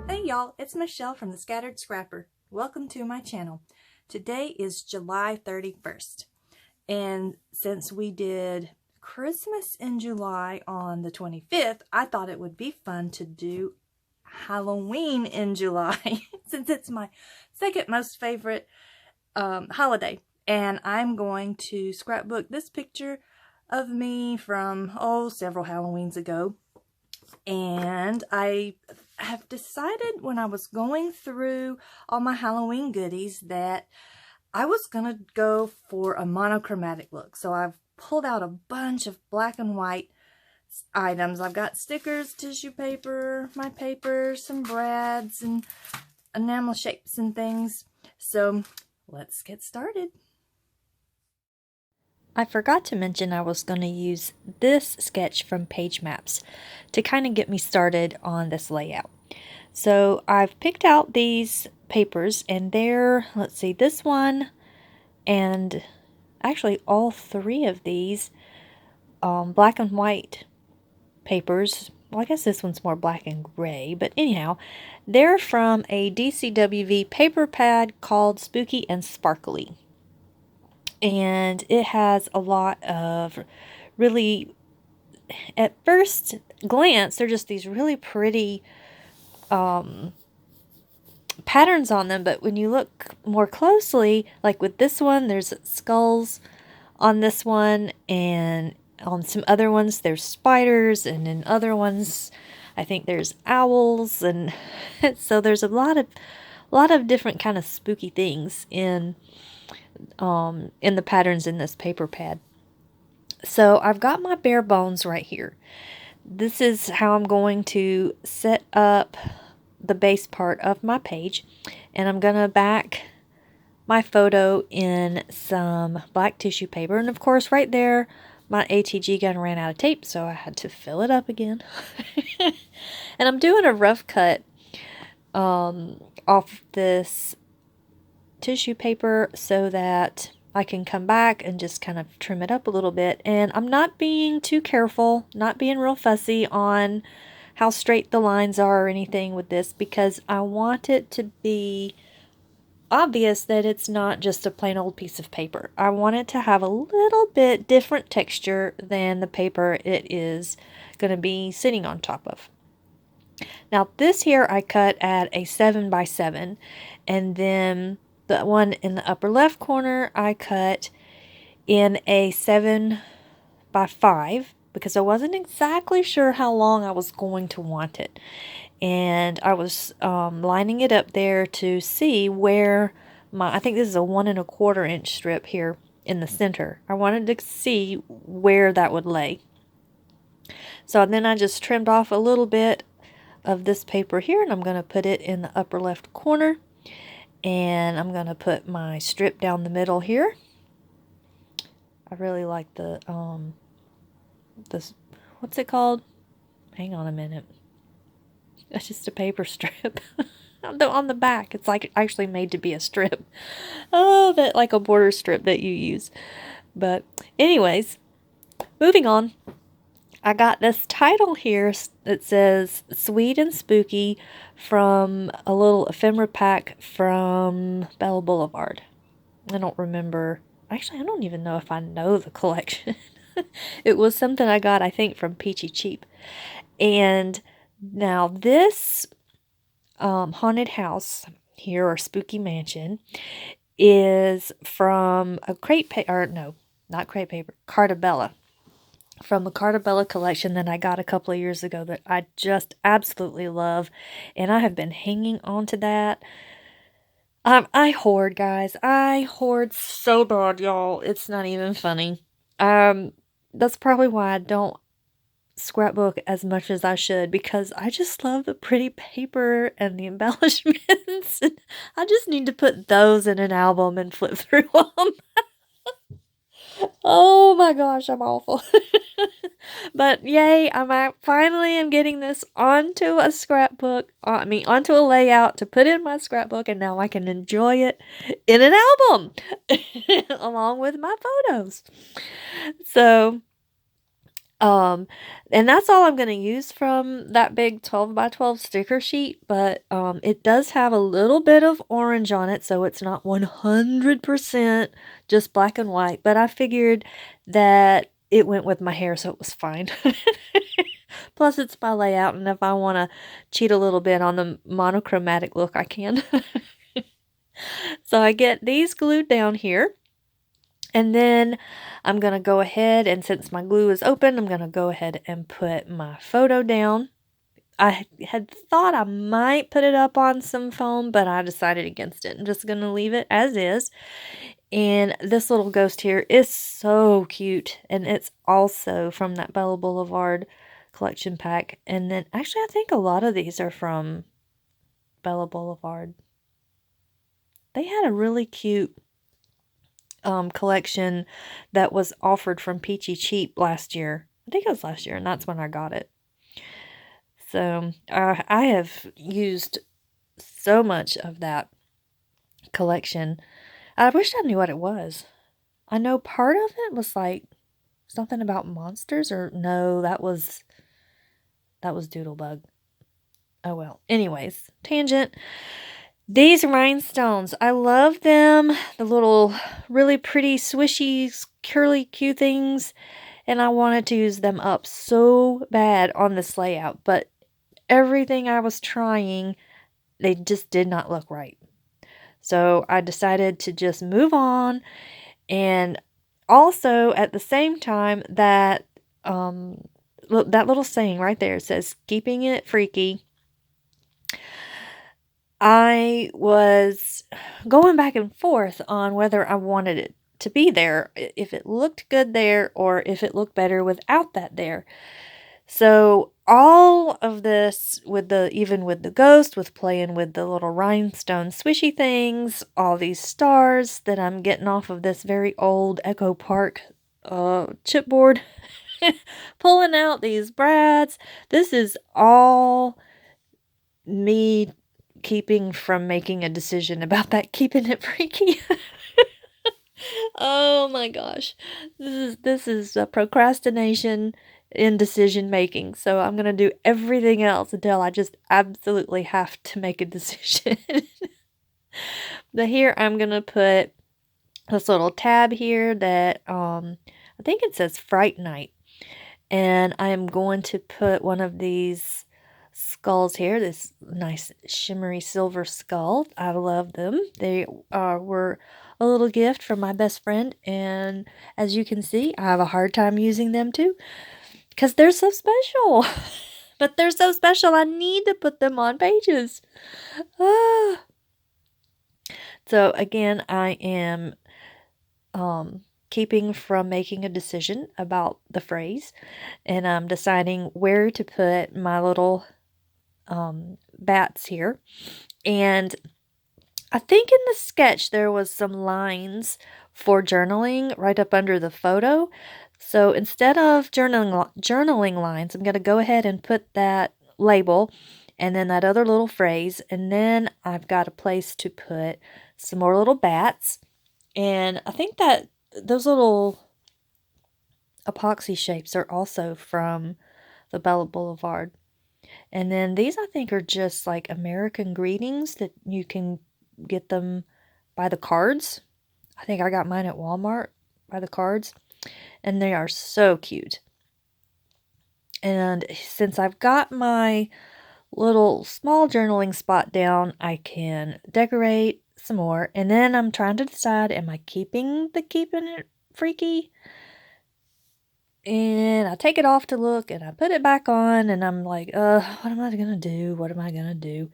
Hey y'all, it's Michelle from The Scattered Scrapper. Welcome to my channel. Today is July 31st, and since we did Christmas in July on the 25th, I thought it would be fun to do Halloween in July since it's my second most favorite holiday. And I'm going to scrapbook this picture of me from, several Halloweens ago. And I have decided when I was going through all my Halloween goodies that I was going to go for a monochromatic look. So I've pulled out a bunch of black and white items. I've got stickers, tissue paper, my paper, some brads, and enamel shapes and things. So let's get started. I forgot to mention I was going to use this sketch from Page Maps to kind of get me started on this layout. So I've picked out these papers, and they're, let's see, this one and actually all three of these black and white papers. Well, I guess this one's more black and gray, but anyhow, they're from a DCWV paper pad called Spooky and Sparkly. And it has a lot of really, at first glance, they're just these really pretty patterns on them. But when you look more closely, like with this one, there's skulls on this one, and on some other ones, there's spiders, and in other ones, I think there's owls, and so there's a lot of different kind of spooky things in the patterns in this paper pad. So I've got my bare bones right here. This is how I'm going to set up the base part of my page, and I'm going to back my photo in some black tissue paper, and of course right there my ATG gun ran out of tape, so I had to fill it up again. And I'm doing a rough cut off this tissue paper so that I can come back and just kind of trim it up a little bit. And I'm not being too careful, not being real fussy on how straight the lines are or anything with this, because I want it to be obvious that it's not just a plain old piece of paper. I want it to have a little bit different texture than the paper it is going to be sitting on top of. Now this here I cut at a 7x7, and then the one in the upper left corner I cut in a 7x5 because I wasn't exactly sure how long I was going to want it. And I was lining it up there to see where I think this is a 1¼ inch strip here in the center. I wanted to see where that would lay. So then I just trimmed off a little bit of this paper here, and I'm going to put it in the upper left corner. And I'm going to put my strip down the middle here. I really like this, what's it called? Hang on a minute. It's just a paper strip. On the back, it's like actually made to be a strip. Oh, that like a border strip that you use. But anyways, moving on. I got this title here that says Sweet and Spooky from a little ephemera pack from Bella Boulevard. I don't remember. Actually, I don't even know if I know the collection. It was something I got, I think, from Peachy Cheap. And now this haunted house here, or spooky mansion, is from a crepe paper, or no, not crepe paper, Cartabella. From the Cartabella collection that I got a couple of years ago that I just absolutely love. And I have been hanging on to that. I hoard, guys. I hoard so bad, y'all. It's not even funny. That's probably why I don't scrapbook as much as I should, because I just love the pretty paper and the embellishments. And I just need to put those in an album and flip through them. Oh my gosh, I'm awful. But yay, finally am getting this onto a scrapbook, onto a layout to put in my scrapbook, and now I can enjoy it in an album along with my photos. So Um, and that's all I'm going to use from that big 12 by 12 sticker sheet, but it does have a little bit of orange on it, so it's not 100% just black and white, but I figured that it went with my hair, so it was fine. Plus, it's my layout, and if I want to cheat a little bit on the monochromatic look, I can. So I get these glued down here. And then I'm going to go ahead, and since my glue is open, I'm going to go ahead and put my photo down. I had thought I might put it up on some foam, but I decided against it. I'm just going to leave it as is. And this little ghost here is so cute. And it's also from that Bella Boulevard collection pack. And then, actually, I think a lot of these are from Bella Boulevard. They had a really cute collection that was offered from Peachy Cheap last year. I think it was last year, and that's when I got it. So I have used so much of that collection. I wish I knew what it was. I know part of it was like something about monsters, or no, that was Doodlebug. Oh well. Anyways, tangent. These rhinestones, I love them. The little really pretty swishy curly Q things. And I wanted to use them up so bad on this layout. But everything I was trying, they just did not look right. So I decided to just move on. And also at the same time that, look, that little saying right there says, keeping it freaky. I was going back and forth on whether I wanted it to be there, if it looked good there, or if it looked better without that there. So all of this, even with the ghost, with playing with the little rhinestone swishy things, all these stars that I'm getting off of this very old Echo Park chipboard, pulling out these brads. This is all me keeping from making a decision about that keeping it freaky. Oh my gosh. This is a procrastination in decision making. So I'm going to do everything else until I just absolutely have to make a decision. But here I'm going to put this little tab here that I think it says Fright Night. And I am going to put one of these skulls here, this nice shimmery silver skull. I love them. They were a little gift from my best friend, and as you can see, I have a hard time using them too because they're so special. But they're so special, I need to put them on pages. Ah. So again, I am keeping from making a decision about the phrase, and I'm deciding where to put my little bats here. And I think in the sketch there was some lines for journaling right up under the photo. So instead of journaling lines, I'm going to go ahead and put that label and then that other little phrase, and then I've got a place to put some more little bats. And I think that those little epoxy shapes are also from the Bella Boulevard. And then these, I think, are just like American greetings that you can get them by the cards. I think I got mine at Walmart by the cards. And they are so cute. And since I've got my little small journaling spot down, I can decorate some more. And then I'm trying to decide, am I keeping it freaky? And I take it off to look, and I put it back on, and I'm like, what am I gonna do? What am I gonna do?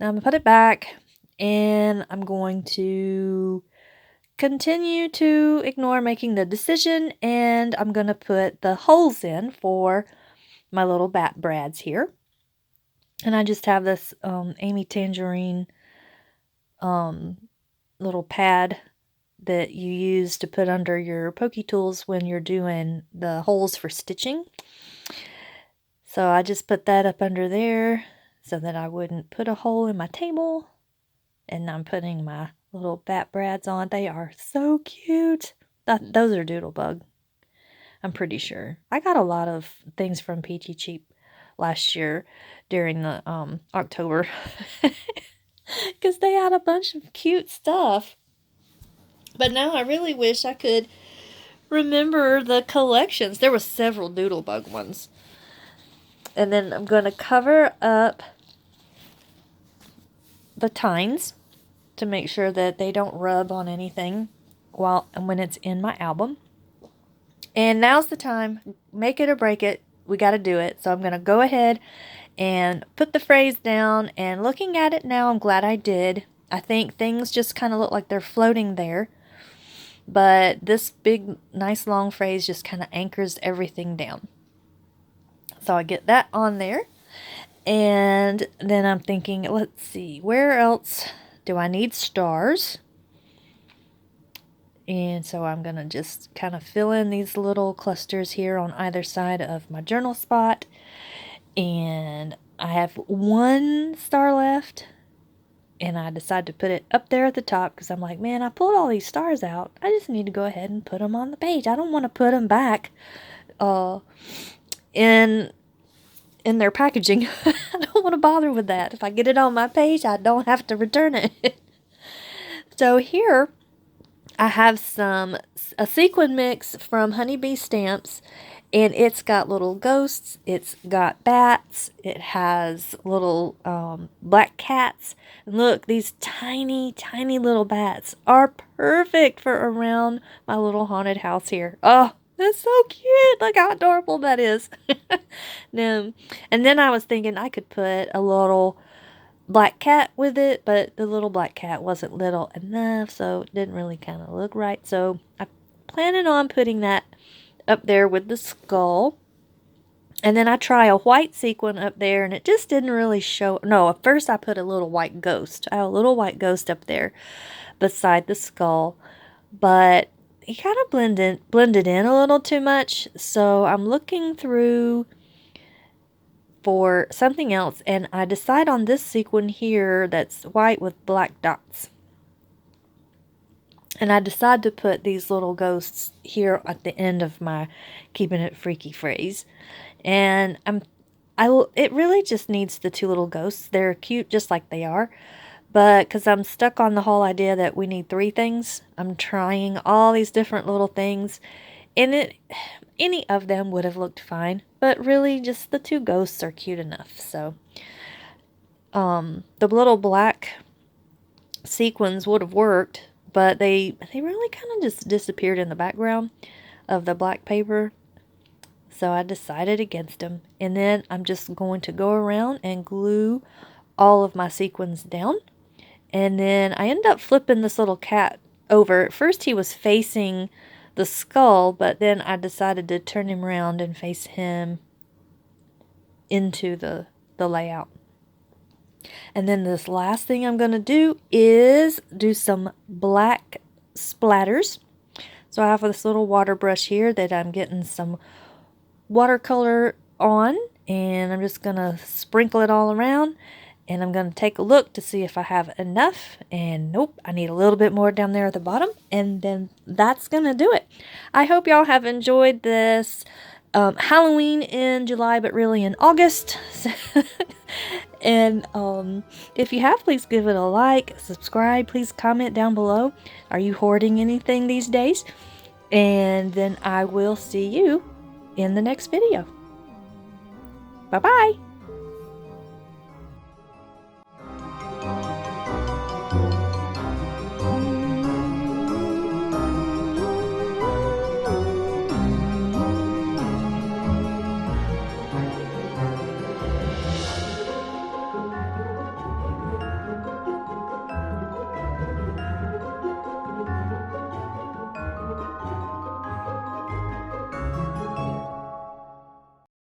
Now I'm gonna put it back, and I'm going to continue to ignore making the decision, and I'm gonna put the holes in for my little bat brads here. And I just have this Amy Tangerine little pad that you use to put under your pokey tools when you're doing the holes for stitching. So I just put that up under there so that I wouldn't put a hole in my table. And I'm putting my little bat brads on. They are so cute. Those are Doodlebug. I'm pretty sure. I got a lot of things from Peachy Cheap last year during the October because they had a bunch of cute stuff. But now I really wish I could remember the collections. There were several Doodlebug ones. And then I'm going to cover up the tines to make sure that they don't rub on anything when it's in my album. And now's the time. Make it or break it. We got to do it. So I'm going to go ahead and put the phrase down. And looking at it now, I'm glad I did. I think things just kind of look like they're floating there. But this big, nice long phrase just kind of anchors everything down. So I get that on there. And then I'm thinking, let's see, where else do I need stars? And so I'm going to just kind of fill in these little clusters here on either side of my journal spot. And I have one star left. And I decided to put it up there at the top because I'm like, man, I pulled all these stars out. I just need to go ahead and put them on the page. I don't want to put them back in their packaging. I don't want to bother with that. If I get it on my page, I don't have to return it. So here I have a sequin mix from Honeybee Stamps, and it's got little ghosts, it's got bats, it has little black cats. And look, these tiny, tiny little bats are perfect for around my little haunted house here. Oh, that's so cute. Look how adorable that is. And then I was thinking I could put a little black cat with it, but the little black cat wasn't little enough, so it didn't really kind of look right. So I'm planning on putting that up there with the skull. And then I try a white sequin up there, and it just didn't really show. No, at first I put a little white ghost. I have a little white ghost up there beside the skull, but it kind of blended in a little too much. So I'm looking through for something else, and I decide on this sequin here that's white with black dots. And I decide to put these little ghosts here at the end of my keeping it freaky phrase. And it really just needs the two little ghosts. They're cute just like they are. But because I'm stuck on the whole idea that we need three things, I'm trying all these different little things. And any of them would have looked fine. But really, just the two ghosts are cute enough. So, the little black sequins would have worked. But they really kind of just disappeared in the background of the black paper. So I decided against them. And then I'm just going to go around and glue all of my sequins down. And then I end up flipping this little cat over. At first he was facing the skull, but then I decided to turn him around and face him into the layout. And then this last thing I'm going to do is do some black splatters. So I have this little water brush here that I'm getting some watercolor on, and I'm just going to sprinkle it all around. And I'm going to take a look to see if I have enough. And nope, I need a little bit more down there at the bottom. And then that's going to do it. I hope y'all have enjoyed this Halloween in July, but really in August. And if you have, please give it a like, subscribe, please comment down below. Are you hoarding anything these days? And then I will see you in the next video. Bye-bye.